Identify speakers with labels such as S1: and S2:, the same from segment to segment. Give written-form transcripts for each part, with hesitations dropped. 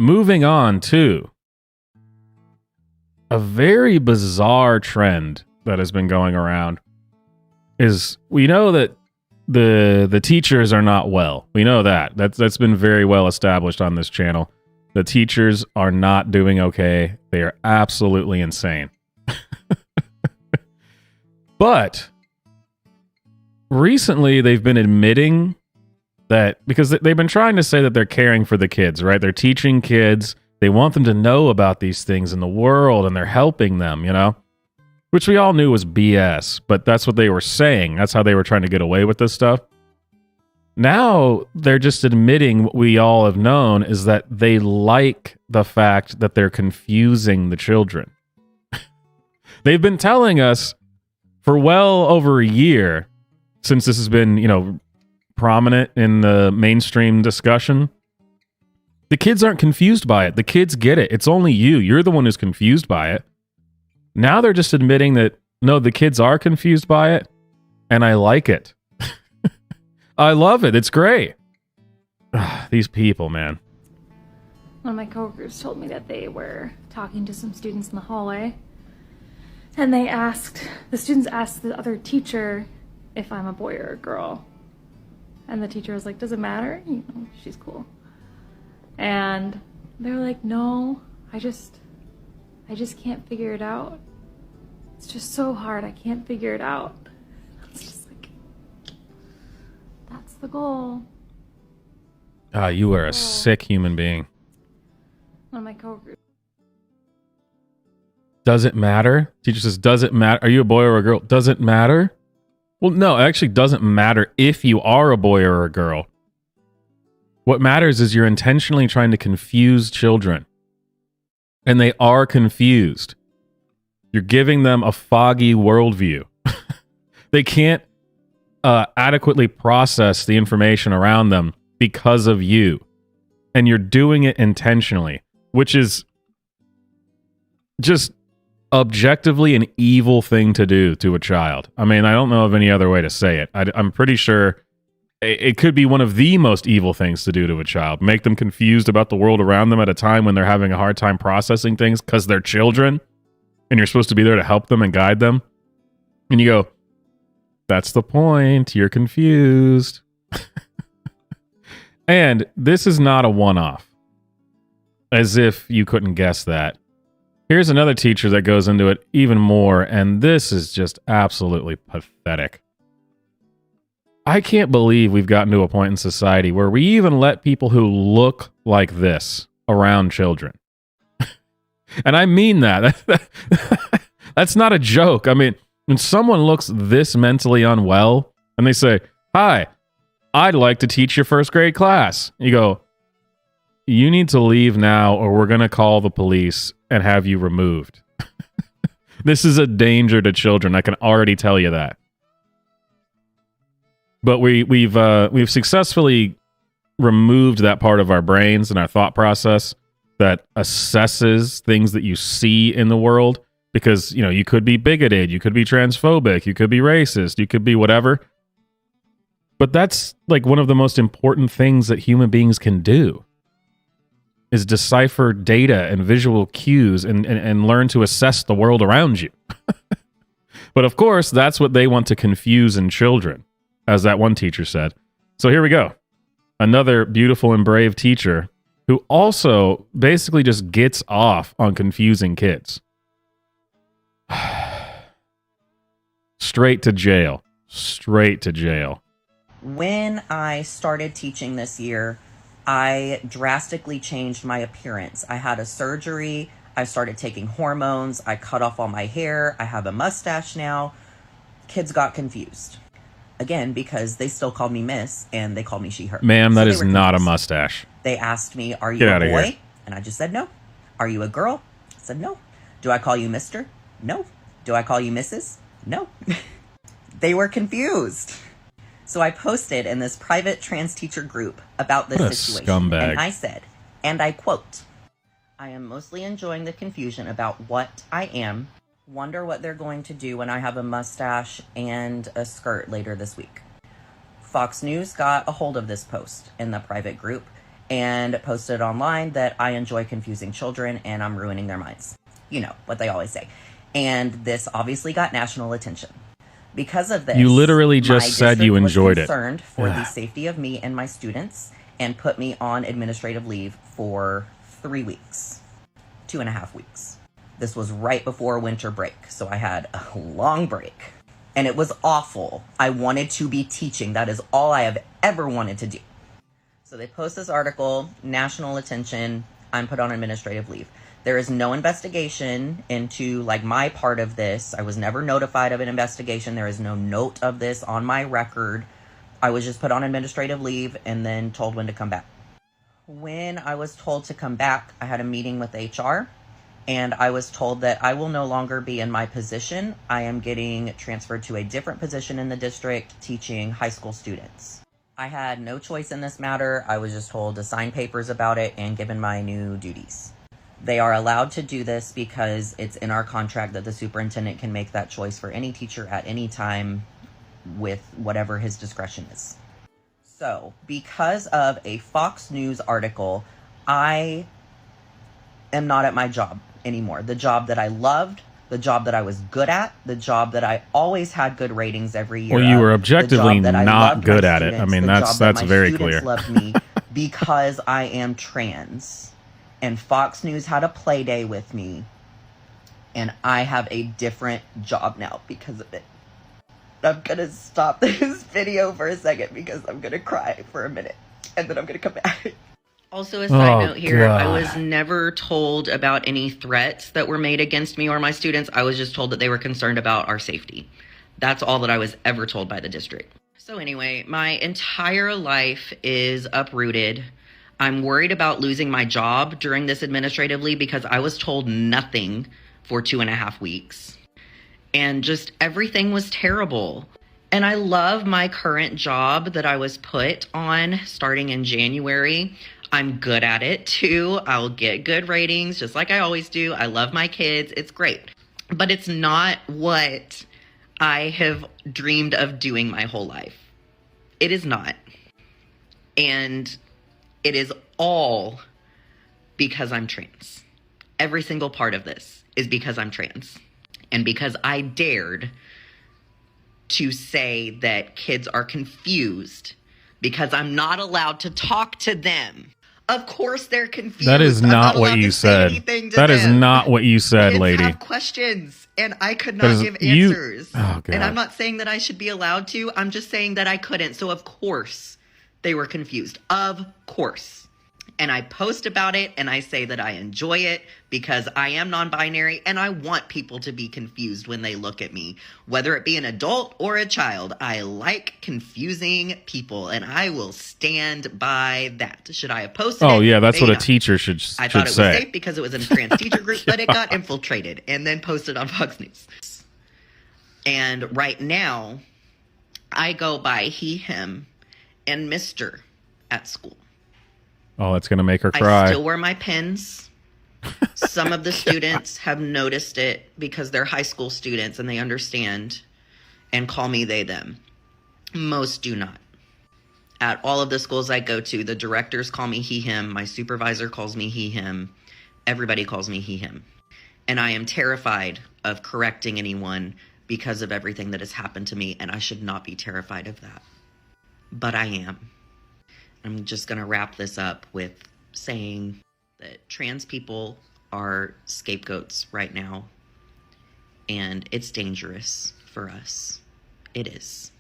S1: moving on to a very bizarre trend that has been going around is we know that the teachers are not well. We know that. That's been very well established on this channel. The teachers are not doing okay. They are absolutely insane. But recently they've been admitting that, because they've been trying to say that they're caring for the kids, right? They're teaching kids. They want them to know about these things in the world, and they're helping them, you know? Which we all knew was BS, but that's what they were saying. That's how they were trying to get away with this stuff. Now they're just admitting what we all have known, is that they like the fact that they're confusing the children. They've been telling us for well over a year, since this has been, you know, prominent in the mainstream discussion. The kids aren't confused by it. The kids get it. It's only you. You're the one who's confused by it. Now they're just admitting that, no, the kids are confused by it, and I like it. I love it. It's great. These people, man.
S2: One of my coworkers told me that they were talking to some students in the hallway, and the students asked the other teacher if I'm a boy or a girl. And the teacher was like, does it matter? You know, she's cool. And they were like, no, I just can't figure it out. It's just so hard. I can't figure it out. It's just like, that's the goal.
S1: You are a sick human being.
S2: One of my coworkers.
S1: Does it matter? Teacher says, does it matter? Are you a boy or a girl? Does it matter? Well, no, it actually doesn't matter if you are a boy or a girl. What matters is you're intentionally trying to confuse children. And they are confused. You're giving them a foggy worldview. They can't adequately process the information around them because of you. And you're doing it intentionally, which is just objectively an evil thing to do to a child. I mean, I don't know of any other way to say it. I'm pretty sure it could be one of the most evil things to do to a child. Make them confused about the world around them at a time when they're having a hard time processing things because they're children and you're supposed to be there to help them and guide them. And you go, that's the point. You're confused. And this is not a one-off. As if you couldn't guess that. Here's another teacher that goes into it even more, and this is just absolutely pathetic. I can't believe we've gotten to a point in society where we even let people who look like this around children. And I mean that. That's not a joke. I mean, when someone looks this mentally unwell and they say, hi, I'd like to teach your first grade class. You go, you need to leave now or we're going to call the police and have you removed. This is a danger to children. I can already tell you that. But we've successfully removed that part of our brains and our thought process that assesses things that you see in the world, because, you know, you could be bigoted, you could be transphobic, you could be racist, you could be whatever. But that's like one of the most important things that human beings can do, is decipher data and visual cues and learn to assess the world around you. But of course, that's what they want to confuse in children, as that one teacher said. So here we go. Another beautiful and brave teacher who also basically just gets off on confusing kids. Straight to jail. Straight to jail.
S3: When I started teaching this year, I drastically changed my appearance. I had a surgery. I started taking hormones. I cut off all my hair. I have a mustache now. Kids got confused. Again, because they still call me Miss and they call me she, her.
S1: Ma'am, that is not a mustache.
S3: They asked me, are you a boy? And I just said no. Are you a girl? I said no. Do I call you Mr.? No. Do I call you Mrs.? No. They were confused. So I posted in this private trans teacher group about this situation.
S1: Scumbag.
S3: And I said, and I quote, I am mostly enjoying the confusion about what I am. Wonder what they're going to do when I have a mustache and a skirt later this week. Fox News got a hold of this post in the private group, and posted online that I enjoy confusing children and I'm ruining their minds. You know what they always say. And this obviously got national attention. Because of this,
S1: You literally just said you enjoyed it.
S3: was concerned for the safety of me and my students and put me on administrative leave for 3 weeks, 2.5 weeks. This was right before winter break, so I had a long break. And it was awful. I wanted to be teaching. That is all I have ever wanted to do. So they post this article, national attention, I'm put on administrative leave. There is no investigation into like my part of this. I was never notified of an investigation. There is no note of this on my record. I was just put on administrative leave and then told when to come back. When I was told to come back, I had a meeting with HR and I was told that I will no longer be in my position. I am getting transferred to a different position in the district teaching high school students. I had no choice in this matter. I was just told to sign papers about it and given my new duties. They are allowed to do this because it's in our contract that the superintendent can make that choice for any teacher at any time with whatever his discretion is. So, because of a Fox News article, I am not at my job anymore. The job that I loved, the job that I was good at, the job that I always had good ratings every year.
S1: Well, you were objectively not good at it.
S3: Students,
S1: I mean, that's very clear.
S3: Loved me because I am trans. And Fox News had a play day with me. And I have a different job now because of it. I'm going to stop this video for a second because I'm going to cry for a minute. And then I'm going to come back.
S4: Also, a side note here, God. I was never told about any threats that were made against me or my students. I was just told that they were concerned about our safety. That's all that I was ever told by the district. So anyway, my entire life is uprooted. I'm worried about losing my job during this administrative leave because I was told nothing for 2.5 weeks. And just everything was terrible. And I love my current job that I was put on starting in January. I'm good at it too. I'll get good ratings just like I always do. I love my kids. It's great. But it's not what I have dreamed of doing my whole life. It is not. And it is all because I'm trans. Every single part of this is because I'm trans. And because I dared to say that kids are confused because I'm not allowed to talk to them. Of course they're confused.
S1: That is not what you said. That is not what you said, lady.
S4: Kids have questions, and I could not give answers.
S1: Oh, God.
S4: And I'm not saying that I should be allowed to. I'm just saying that I couldn't. So, of course, they were confused. Of course. And I post about it, and I say that I enjoy it because I am non-binary, and I want people to be confused when they look at me, whether it be an adult or a child. I like confusing people, and I will stand by that. Should I have posted it?
S1: Oh, yeah, that's
S4: Maybe
S1: what a teacher should say.
S4: I thought it was safe because it was in a trans teacher group, but it got infiltrated and then posted on Fox News. And right now, I go by he, him, and Mr. at school.
S1: Oh, that's going to make her cry.
S4: I still wear my pins. Some of the students have noticed it because they're high school students and they understand and call me they, them. Most do not. At all of the schools I go to, the directors call me he, him. My supervisor calls me he, him. Everybody calls me he, him. And I am terrified of correcting anyone because of everything that has happened to me, and I should not be terrified of that. But I am. I'm just going to wrap this up with saying that trans people are scapegoats right now, and it's dangerous for us. It is.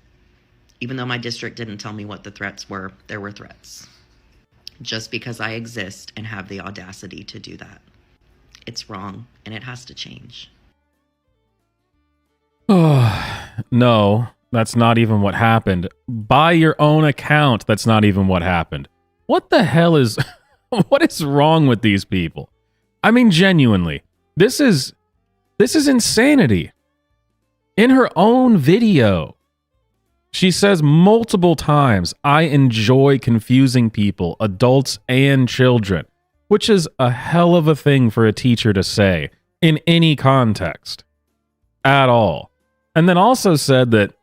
S4: Even though my district didn't tell me what the threats were, there were threats. Just because I exist and have the audacity to do that. It's wrong, and it has to change.
S1: Oh, no. That's not even what happened. By your own account, that's not even what happened. What the hell is... what is wrong with these people? I mean, genuinely. This is insanity. In her own video, she says multiple times, I enjoy confusing people, adults and children, which is a hell of a thing for a teacher to say in any context at all. And then also said that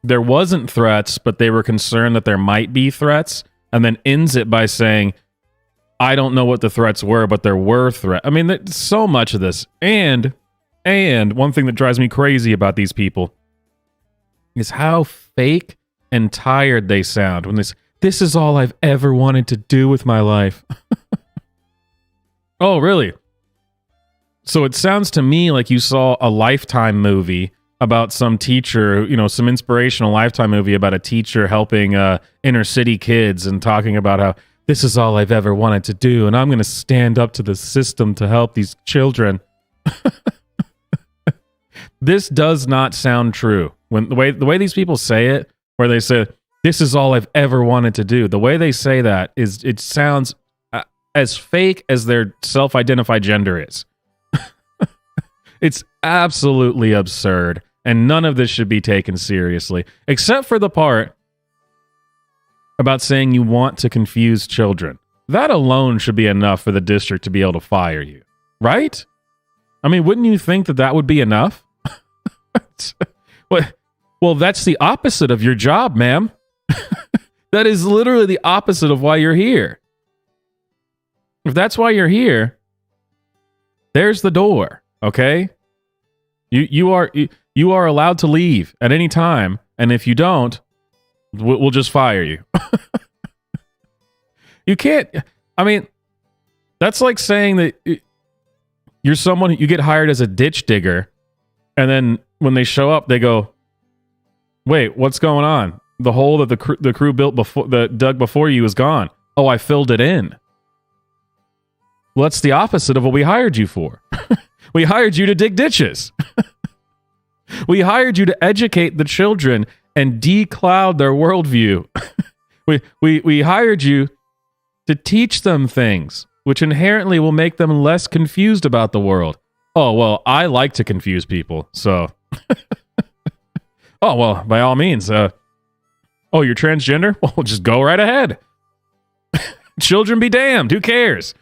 S1: there wasn't threats, but they were concerned that there might be threats, and then ends it by saying, I don't know what the threats were, but there were threats. I mean, there's so much of this. And one thing that drives me crazy about these people is how fake and tired they sound when this is all I've ever wanted to do with my life. Oh, really? So it sounds to me like you saw a Lifetime movie about some teacher, some inspirational Lifetime movie about a teacher helping inner city kids and talking about how this is all I've ever wanted to do, and I'm going to stand up to the system to help these children. This does not sound true. When the way these people say it, where they say, this is all I've ever wanted to do, the way they say that it sounds as fake as their self-identified gender is. It's absolutely absurd, and none of this should be taken seriously, except for the part about saying you want to confuse children. That alone should be enough for the district to be able to fire you, right? I mean, wouldn't you think that would be enough? Well, that's the opposite of your job, ma'am. That is literally the opposite of why you're here. If that's why you're here, there's the door, okay? You are allowed to leave at any time, and if you don't, we'll just fire you. You can't. I mean, that's like saying that you're someone, you get hired as a ditch digger, and then when they show up, they go, "Wait, what's going on? The hole that the crew built before, that dug before you, is gone. Oh, I filled it in." Well, that's the opposite of what we hired you for. We hired you to dig ditches. We hired you to educate the children and decloud their worldview. We hired you to teach them things, which inherently will make them less confused about the world. Oh, well, I like to confuse people, so... Oh, well, by all means. Oh, you're transgender? Well, just go right ahead. Children be damned. Who cares?